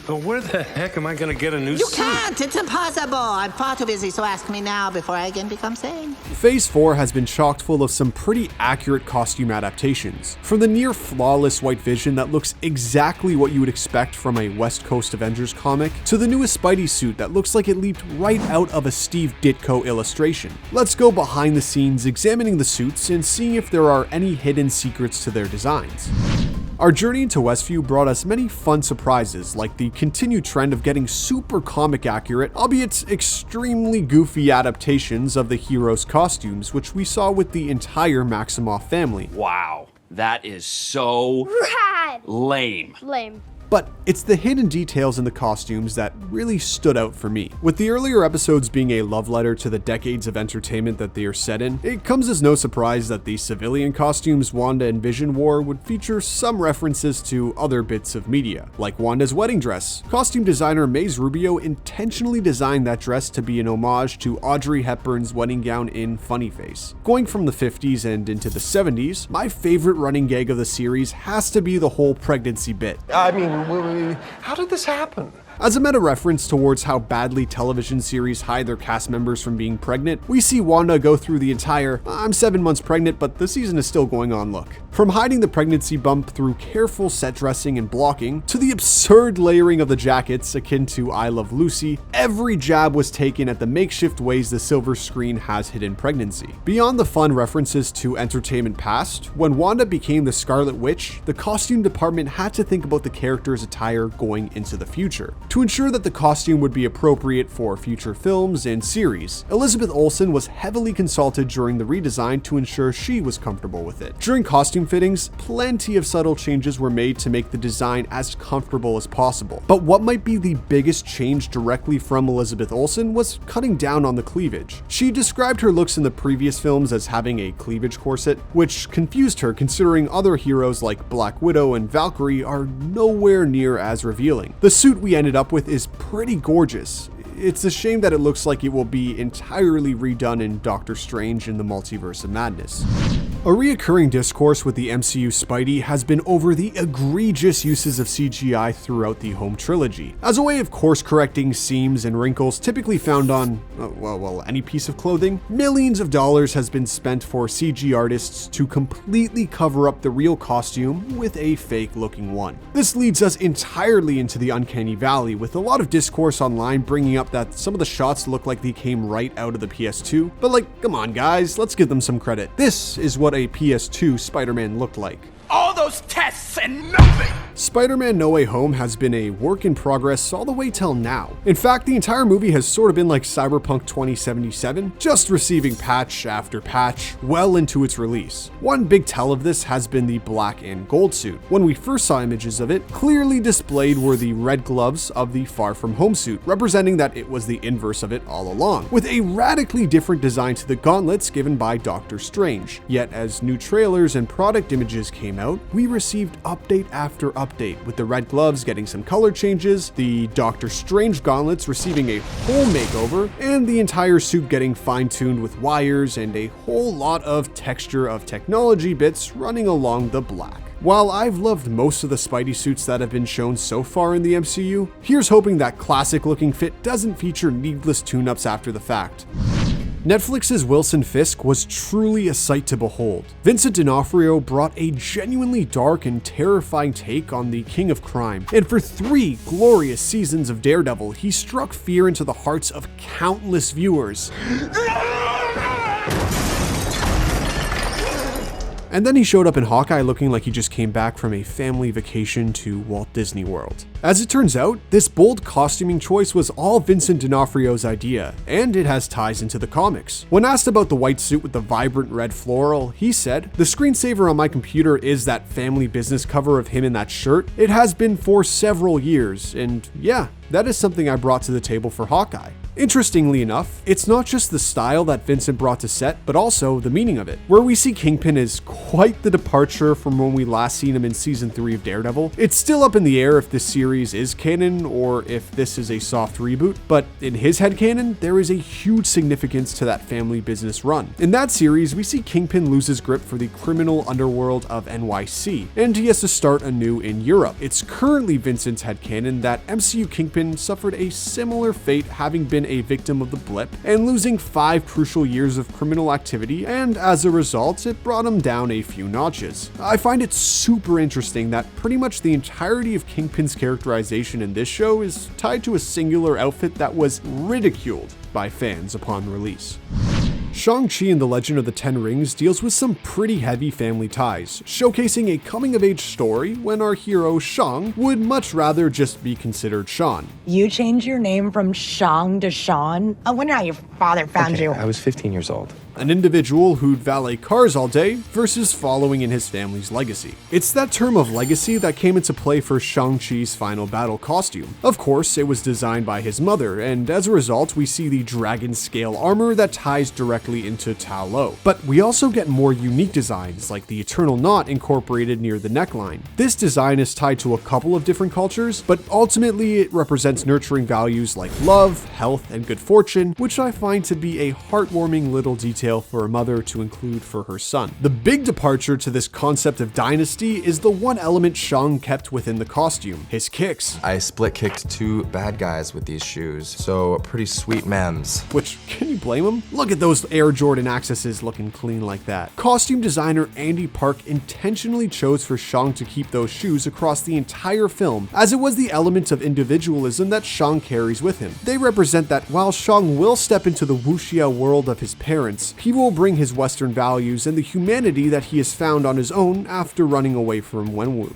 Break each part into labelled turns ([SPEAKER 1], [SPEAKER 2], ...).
[SPEAKER 1] But where the heck am I gonna get a new
[SPEAKER 2] You
[SPEAKER 1] suit?
[SPEAKER 2] can't! It's impossible! I'm far too busy, so ask me now before I again become sane.
[SPEAKER 3] Phase 4 has been chock full of some pretty accurate costume adaptations. From the near flawless White Vision that looks exactly what you would expect from a West Coast Avengers comic, to the newest Spidey suit that looks like it leaped right out of a Steve Ditko illustration. Let's go behind the scenes examining the suits and seeing if there are any hidden secrets to their designs. Our journey into Westview brought us many fun surprises, like the continued trend of getting super comic accurate, albeit extremely goofy adaptations of the heroes' costumes, which we saw with the entire Maximoff family.
[SPEAKER 4] Wow, that is so
[SPEAKER 5] Rad.
[SPEAKER 4] lame.
[SPEAKER 5] Lame.
[SPEAKER 3] But it's the hidden details in the costumes that really stood out for me. With the earlier episodes being a love letter to the decades of entertainment that they are set in, it comes as no surprise that the civilian costumes Wanda and Vision wore would feature some references to other bits of media, like Wanda's wedding dress. Costume designer Maze Rubio intentionally designed that dress to be an homage to Audrey Hepburn's wedding gown in Funny Face. Going from the 50s and into the 70s, my favorite running gag of the series has to be the whole pregnancy bit.
[SPEAKER 1] I mean, how did this happen?
[SPEAKER 3] As a meta reference towards how badly television series hide their cast members from being pregnant, we see Wanda go through the entire "I'm 7 months pregnant, but the season is still going on" look. From hiding the pregnancy bump through careful set dressing and blocking, to the absurd layering of the jackets akin to I Love Lucy, every jab was taken at the makeshift ways the silver screen has hidden pregnancy. Beyond the fun references to entertainment past, when Wanda became the Scarlet Witch, the costume department had to think about the character's attire going into the future. To ensure that the costume would be appropriate for future films and series, Elizabeth Olsen was heavily consulted during the redesign to ensure she was comfortable with it. During costume fittings, plenty of subtle changes were made to make the design as comfortable as possible. But what might be the biggest change directly from Elizabeth Olsen was cutting down on the cleavage. She described her looks in the previous films as having a cleavage corset, which confused her considering other heroes like Black Widow and Valkyrie are nowhere near as revealing. The suit we ended up with is pretty gorgeous. It's a shame that it looks like it will be entirely redone in Doctor Strange in the Multiverse of Madness. A reoccurring discourse with the MCU Spidey has been over the egregious uses of CGI throughout the home trilogy, as a way of course-correcting seams and wrinkles typically found on, any piece of clothing. Millions of dollars has been spent for CG artists to completely cover up the real costume with a fake-looking one. This leads us entirely into the uncanny valley, with a lot of discourse online bringing up that some of the shots look like they came right out of the PS2, but come on guys, let's give them some credit. This is what a PS2 Spider-Man looked like.
[SPEAKER 4] All those tests and nothing!
[SPEAKER 3] Spider-Man No Way Home has been a work in progress all the way till now. In fact, the entire movie has sort of been like Cyberpunk 2077, just receiving patch after patch well into its release. One big tell of this has been the black and gold suit. When we first saw images of it, clearly displayed were the red gloves of the Far From Home suit, representing that it was the inverse of it all along, with a radically different design to the gauntlets given by Doctor Strange. Yet as new trailers and product images came out, we received update after update, with the red gloves getting some color changes, the Doctor Strange gauntlets receiving a whole makeover, and the entire suit getting fine-tuned with wires and a whole lot of texture of technology bits running along the black. While I've loved most of the Spidey suits that have been shown so far in the MCU, here's hoping that classic-looking fit doesn't feature needless tune-ups after the fact. Netflix's Wilson Fisk was truly a sight to behold. Vincent D'Onofrio brought a genuinely dark and terrifying take on the king of crime, and for 3 glorious seasons of Daredevil, he struck fear into the hearts of countless viewers. And then he showed up in Hawkeye looking like he just came back from a family vacation to Walt Disney World. As it turns out, this bold costuming choice was all Vincent D'Onofrio's idea, and it has ties into the comics. When asked about the white suit with the vibrant red floral, he said, "The screensaver on my computer is that family business cover of him in that shirt. It has been for several years, and yeah, that is something I brought to the table for Hawkeye." Interestingly enough, it's not just the style that Vincent brought to set, but also the meaning of it, where we see Kingpin is quite the departure from when we last seen him in season 3 of Daredevil. It's still up in the air if this series is canon or if this is a soft reboot, but in his headcanon, there is a huge significance to that family business run. In that series, we see Kingpin lose his grip for the criminal underworld of NYC, and he has to start anew in Europe. It's currently Vincent's headcanon that MCU Kingpin suffered a similar fate, having been a victim of the blip and losing 5 crucial years of criminal activity, and as a result, it brought him down a few notches. I find it super interesting that pretty much the entirety of Kingpin's characterization in this show is tied to a singular outfit that was ridiculed by fans upon release. Shang Chi and the Legend of the Ten Rings deals with some pretty heavy family ties, showcasing a coming-of-age story when our hero Shang would much rather just be considered Sean.
[SPEAKER 5] You changed your name from Shang to Sean? I wonder how your father found you.
[SPEAKER 6] I was 15 years old.
[SPEAKER 3] An individual who'd valet cars all day versus following in his family's legacy. It's that term of legacy that came into play for Shang-Chi's final battle costume. Of course, it was designed by his mother, and as a result, we see the dragon scale armor that ties directly into Ta Lo. But we also get more unique designs, like the Eternal Knot incorporated near the neckline. This design is tied to a couple of different cultures, but ultimately it represents nurturing values like love, health, and good fortune, which I find to be a heartwarming little detail for a mother to include for her son. The big departure to this concept of dynasty is the one element Shang kept within the costume, his kicks.
[SPEAKER 6] I split kicked 2 bad guys with these shoes, so pretty sweet mems.
[SPEAKER 3] Which, can you blame him? Look at those Air Jordan accesses looking clean like that. Costume designer Andy Park intentionally chose for Shang to keep those shoes across the entire film, as it was the element of individualism that Shang carries with him. They represent that while Shang will step into the wuxia world of his parents, he will bring his Western values and the humanity that he has found on his own after running away from Wenwu.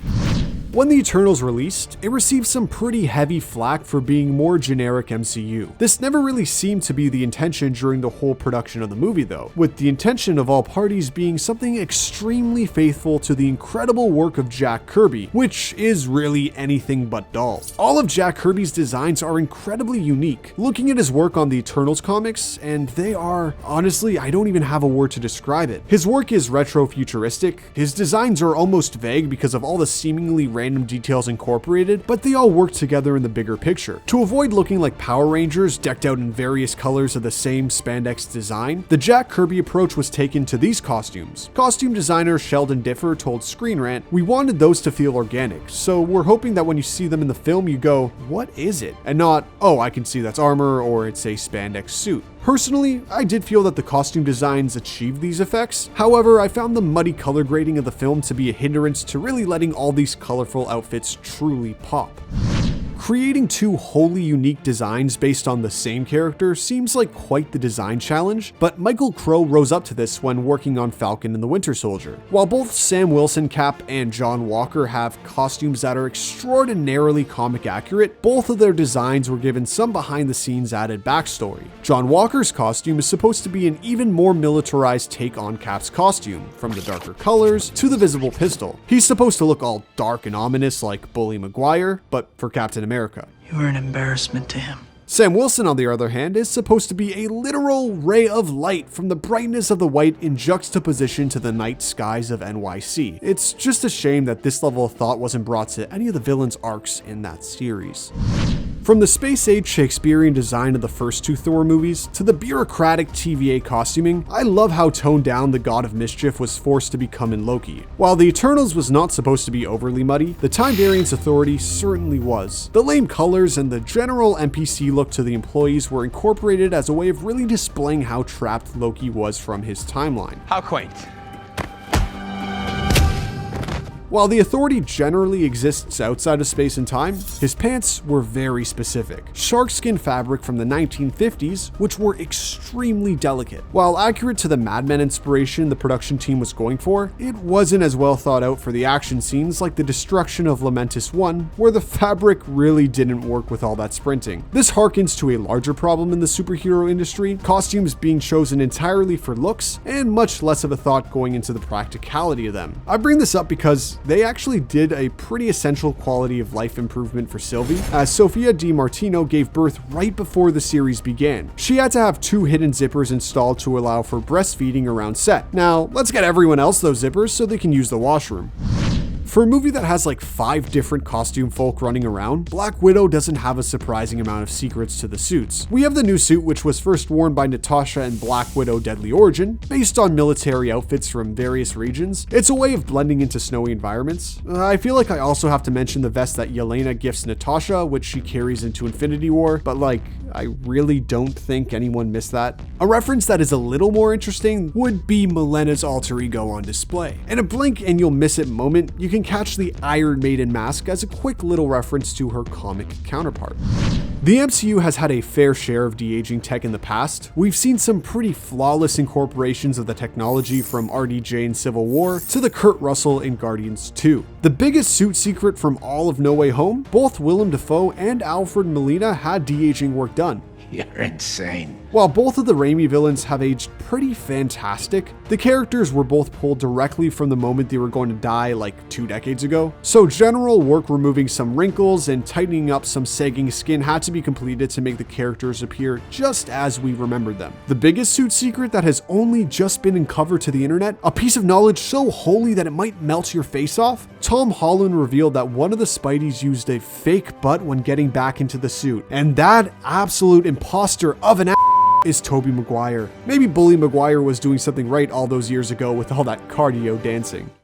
[SPEAKER 3] When the Eternals released, it received some pretty heavy flack for being more generic MCU. This never really seemed to be the intention during the whole production of the movie though, with the intention of all parties being something extremely faithful to the incredible work of Jack Kirby, which is really anything but dull. All of Jack Kirby's designs are incredibly unique. Looking at his work on the Eternals comics, and they are, honestly, I don't even have a word to describe it. His work is retro-futuristic, his designs are almost vague because of all the seemingly random details incorporated, but they all work together in the bigger picture. To avoid looking like Power Rangers decked out in various colors of the same spandex design, the Jack Kirby approach was taken to these costumes. Costume designer Sheldon Differ told ScreenRant, "We wanted those to feel organic, so we're hoping that when you see them in the film you go, what is it? And not, oh, I can see that's armor or it's a spandex suit." Personally, I did feel that the costume designs achieved these effects. However, I found the muddy color grading of the film to be a hindrance to really letting all these colorful outfits truly pop. Creating 2 wholly unique designs based on the same character seems like quite the design challenge, but Michael Crow rose up to this when working on Falcon and the Winter Soldier. While both Sam Wilson Cap and John Walker have costumes that are extraordinarily comic accurate, both of their designs were given some behind the scenes added backstory. John Walker's costume is supposed to be an even more militarized take on Cap's costume, from the darker colors to the visible pistol. He's supposed to look all dark and ominous like Bully Maguire, but for Captain America.
[SPEAKER 7] You were an embarrassment to him.
[SPEAKER 3] Sam Wilson, on the other hand, is supposed to be a literal ray of light from the brightness of the white in juxtaposition to the night skies of NYC. It's just a shame that this level of thought wasn't brought to any of the villains' arcs in that series. From the space-age Shakespearean design of the first 2 Thor movies to the bureaucratic TVA costuming, I love how toned down the God of Mischief was forced to become in Loki. While the Eternals was not supposed to be overly muddy, the Time Variance Authority certainly was. The lame colors and the general NPC look to the employees were incorporated as a way of really displaying how trapped Loki was from his timeline.
[SPEAKER 4] How quaint.
[SPEAKER 3] While the Authority generally exists outside of space and time, his pants were very specific. Sharkskin fabric from the 1950s, which were extremely delicate. While accurate to the Mad Men inspiration the production team was going for, it wasn't as well thought out for the action scenes like the destruction of Lamentus 1, where the fabric really didn't work with all that sprinting. This harkens to a larger problem in the superhero industry, costumes being chosen entirely for looks, and much less of a thought going into the practicality of them. I bring this up because they actually did a pretty essential quality of life improvement for Sylvie, as Sofia Di Martino gave birth right before the series began. She had to have 2 hidden zippers installed to allow for breastfeeding around set. Now, let's get everyone else those zippers so they can use the washroom. For a movie that has like 5 different costume folk running around, Black Widow doesn't have a surprising amount of secrets to the suits. We have the new suit, which was first worn by Natasha in Black Widow Deadly Origin, based on military outfits from various regions. It's a way of blending into snowy environments. I feel like I also have to mention the vest that Yelena gifts Natasha, which she carries into Infinity War, but like, I really don't think anyone missed that. A reference that is a little more interesting would be Melena's alter ego on display. In a blink and you'll miss it moment, you can catch the Iron Maiden mask as a quick little reference to her comic counterpart. The MCU has had a fair share of de-aging tech in the past. We've seen some pretty flawless incorporations of the technology from RDJ in Civil War to the Kurt Russell in Guardians 2. The biggest suit secret from all of No Way Home, both Willem Dafoe and Alfred Molina had de-aging work done.
[SPEAKER 8] You're insane.
[SPEAKER 3] While both of the Raimi villains have aged pretty fantastic, the characters were both pulled directly from the moment they were going to die like 2 decades ago. So general work removing some wrinkles and tightening up some sagging skin had to be completed to make the characters appear just as we remembered them. The biggest suit secret that has only just been uncovered to the internet, a piece of knowledge so holy that it might melt your face off, Tom Holland revealed that one of the Spideys used a fake butt when getting back into the suit, and that absolute imposter of an is Tobey Maguire. Maybe Bully Maguire was doing something right all those years ago with all that cardio dancing.